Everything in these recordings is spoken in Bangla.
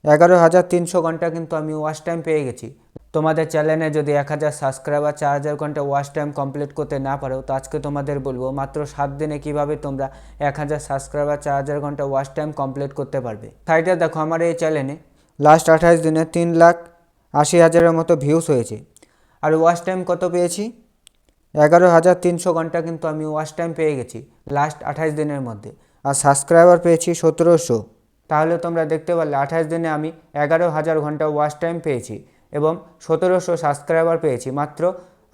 11,300 ঘন্টা কিন্তু আমি ওয়াচ টাইম পেয়ে গেছি। তোমাদের চ্যানেলে যদি 1000 সাবস্ক্রাইবার 4000 ঘন্টা ওয়াচ টাইম কমপ্লিট করতে না পারো, তো আজকে তোমাদের বলবো মাত্র 7 দিনে কিভাবে তোমরা 1000 সাবস্ক্রাইবার 4000 ঘন্টা ওয়াচ টাইম কমপ্লিট করতে পারবে। সাইডে দেখো আমার এই চ্যানেলে লাস্ট 28 দিনে 3,80,000-এর মতো ভিউস হয়েছে। আর ওয়াচ টাইম কত পেয়েছি? 11,300 ঘন্টা কিন্তু আমি ওয়াচ টাইম পেয়ে গেছি লাস্ট 28 দিনের মধ্যে। আর সাবস্ক্রাইবার পেয়েছি 1700। তাহলে তোমরা দেখতে পারলে 28 দিনে আমি 11,000 ঘন্টা ওয়াচ টাইম পেয়েছি এবং 1700 সাবস্ক্রাইবার পেয়েছি মাত্র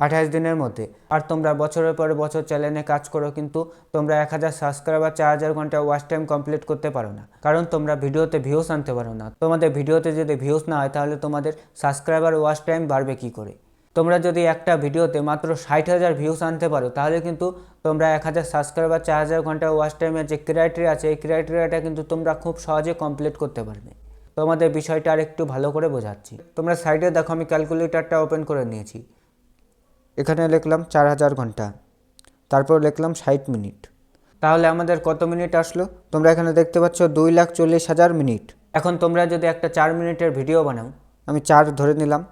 28 দিনের মধ্যে। আর তোমরা বছরের পর বছর চ্যানেলে কাজ করো, কিন্তু তোমরা 1000 সাবস্ক্রাইবার 4000 ঘন্টা ওয়াচ টাইম কমপ্লিট করতে পারো না, কারণ তোমরা ভিডিওতে ভিউস আনতে পারো না। তোমাদের ভিডিওতে যদি ভিউস না হয় তাহলে তোমাদের সাবস্ক্রাইবার ওয়াচ টাইম বাড়বে কী করে? তোমরা যদি একটা ভিডিওতে মাত্র 60,000 ভিউস আনতে পারো তাহলে কিন্তু তোমরা 1000 সাবস্ক্রাইবার 4000 ঘন্টা ওয়াচ টাইমের যে ক্রাইটেরিয়া আছে এই ক্রাইটেরিয়াটা কিন্তু তোমরা খুব সহজে কমপ্লিট করতে পারবে। তোমাদের বিষয়টা আর একটু ভালো করে বোঝাচ্ছি। তোমরা সাইডে দেখো আমি ক্যালকুলেটরটা ওপেন করে নিয়েছি। এখানে লিখলাম 4000 ঘন্টা, তারপর লিখলাম 60 মিনিট। তাহলে আমাদের কত মিনিট আসলো? তোমরা এখানে দেখতে পাচ্ছ 2,40,000 মিনিট। এখন তোমরা যদি একটা 4 মিনিটের ভিডিও বানাও, আমি 4 ধরে নিলাম,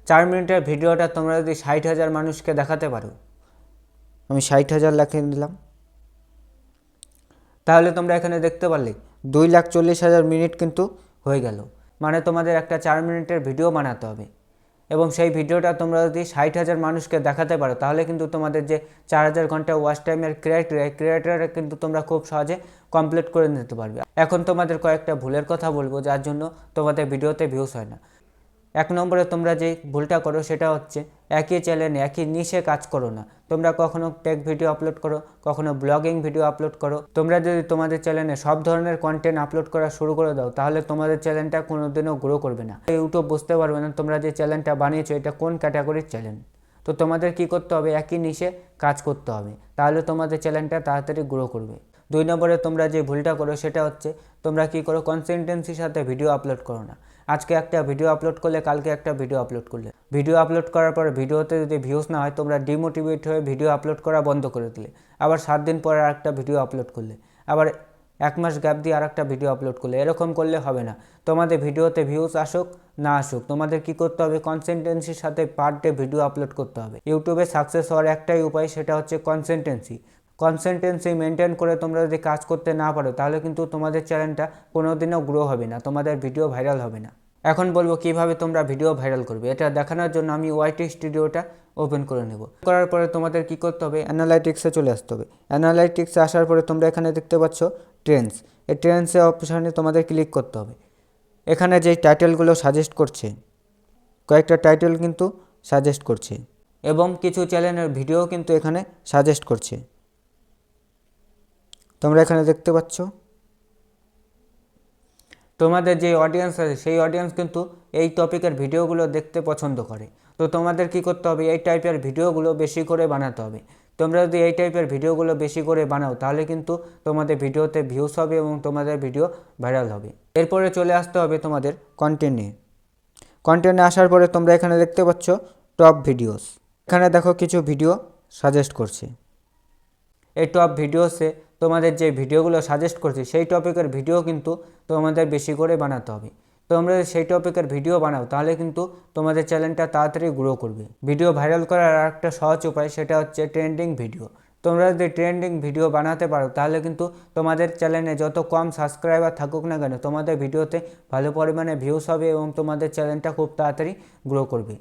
4 মিনিটের ভিডিওটা তোমরা যদি 60,000 মানুষকে দেখাতে পারো, আমি 60,000 লিখে নিলাম, তাহলে তোমরা এখানে দেখতে পারলে 2,40,000 মিনিট কিন্তু হয়ে গেল। মানে তোমাদের একটা 4 মিনিটের ভিডিও বানাতে হবে এবং সেই ভিডিওটা তোমরা যদি 60,000 মানুষকে দেখাতে পারো তাহলে কিন্তু তোমাদের যে 4000 ঘন্টা ওয়াচ টাইমের ক্রাইটেরিয়াটা কিন্তু তোমরা খুব সহজে কমপ্লিট করে নিতে পারবে। এখন তোমাদের কয়েকটা ভুলের কথা বলবো যার জন্য তোমাদের ভিডিওতে ভিউস হয় না। 1 নম্বরে তোমরা যে ভুলটা করো সেটা হচ্ছে একই চ্যানেলে একই নিশে কাজ করো না। তোমরা কখনো টেক ভিডিও আপলোড করো, কখনো ব্লগিং ভিডিও আপলোড করো। তোমরা যদি তোমাদের চ্যানেলে সব ধরনের কন্টেন্ট আপলোড করা শুরু করে দাও তাহলে তোমাদের চ্যানেলটা কোনোদিনও গ্রো করবে না। ইউটিউব বুঝতে পারবে না তোমরা যে চ্যানেলটা বানিয়েছো এটা কোন ক্যাটাগরির চ্যানেল। তো তোমাদের কি করতে হবে? একই নিশে কাজ করতে হবে, তাহলে তোমাদের চ্যানেলটা তাড়াতাড়ি গ্রো করবে। 2 নম্বরে তোমরা যে ভুলটা করো সেটা হচ্ছে তোমরা কি করো, কনসিস্টেন্সির সাথে ভিডিও আপলোড করো না। আজকে একটা ভিডিও আপলোড করলে কালকে একটা ভিডিও আপলোড করলে, ভিডিও আপলোড করার পর ভিডিওতে যদি ভিউজ না হয় তোমরা ডিমোটিভেট হয়ে ভিডিও আপলোড করা বন্ধ করে দিলে, আবার 7 দিন পরে আরেকটা ভিডিও আপলোড করলে, আবার 1 মাস গ্যাপ দিয়ে আরেকটা ভিডিও আপলোড করলে। এরকম করলে হবে না। তোমাদের ভিডিওতে ভিউজ আসুক না আসুক, তোমাদের কি করতে হবে? কনসিস্টেন্সির সাথে পার ডে ভিডিও আপলোড করতে হবে। ইউটিউবে সাকসেস হওয়ার একটাই উপায়, সেটা হচ্ছে কনসিস্টেন্সি মেনটেন করে তোমরা যদি কাজ করতে না পারো তাহলে কিন্তু তোমাদের চ্যানেলটা কোনোদিনও গ্রো হবে না, তোমাদের ভিডিও ভাইরাল হবে না। এখন বলবো কিভাবে তোমরা ভিডিও ভাইরাল করবে। এটা দেখানোর জন্য আমি ওয়াইটি স্টুডিওটা ওপেন করে নেব। করার পরে তোমাদের কি করতে হবে? অ্যানালাইটিক্সে চলে আসতে হবে। অ্যানালাইটিক্সে আসার পরে তোমরা এখানে দেখতে পাচ্ছ ট্রেন্ডস। এই ট্রেন্ডসের অপশানে তোমাদের ক্লিক করতে হবে। এখানে যেই টাইটেলগুলো সাজেস্ট করছে, কয়েকটা টাইটেল কিন্তু সাজেস্ট করছে এবং কিছু চ্যানেলের ভিডিও কিন্তু এখানে সাজেস্ট করছে। তোমরা এখানে দেখতে পাচ্ছ তোমাদের যে অডিয়েন্স আছে সেই অডিয়েন্স কিন্তু এই টপিকের ভিডিওগুলো দেখতে পছন্দ করে। তো তোমাদের কি করতে হবে? এই টাইপের ভিডিওগুলো বেশি করে বানাতে হবে। তোমরা যদি এই টাইপের ভিডিওগুলো বেশি করে বানাও তাহলে কিন্তু তোমাদের ভিডিওতে ভিউস হবে এবং তোমাদের ভিডিও ভাইরাল হবে। এরপরে চলে আসতে হবে তোমাদের কন্টেন্টে আসার পরে তোমরা এখানে দেখতে পাচ্ছ টপ ভিডিওস। এখানে দেখো কিছু ভিডিও সাজেস্ট করছে। এই টপ ভিডিওসে তোমাদের যে ভিডিওগুলো সাজেস্ট করছে সেই টপিকের ভিডিও কিন্তু তোমাদের বেশি করে বানাতে হবে। তোমরা যদি সেই টপিকের ভিডিও বানাও তাহলে কিন্তু তোমাদের চ্যানেলটা তাড়াতাড়ি গ্রো করবে। ভিডিও ভাইরাল করার আরেকটা সহজ উপায়, সেটা হচ্ছে ট্রেন্ডিং ভিডিও। তোমরা যদি ট্রেন্ডিং ভিডিও বানাতে পারো তাহলে কিন্তু তোমাদের চ্যানেলে যত কম সাবস্ক্রাইবার থাকুক না কেন তোমাদের ভিডিওতে ভালো পরিমাণে ভিউস হবে এবং তোমাদের চ্যানেলটা খুব তাড়াতাড়ি গ্রো করবে।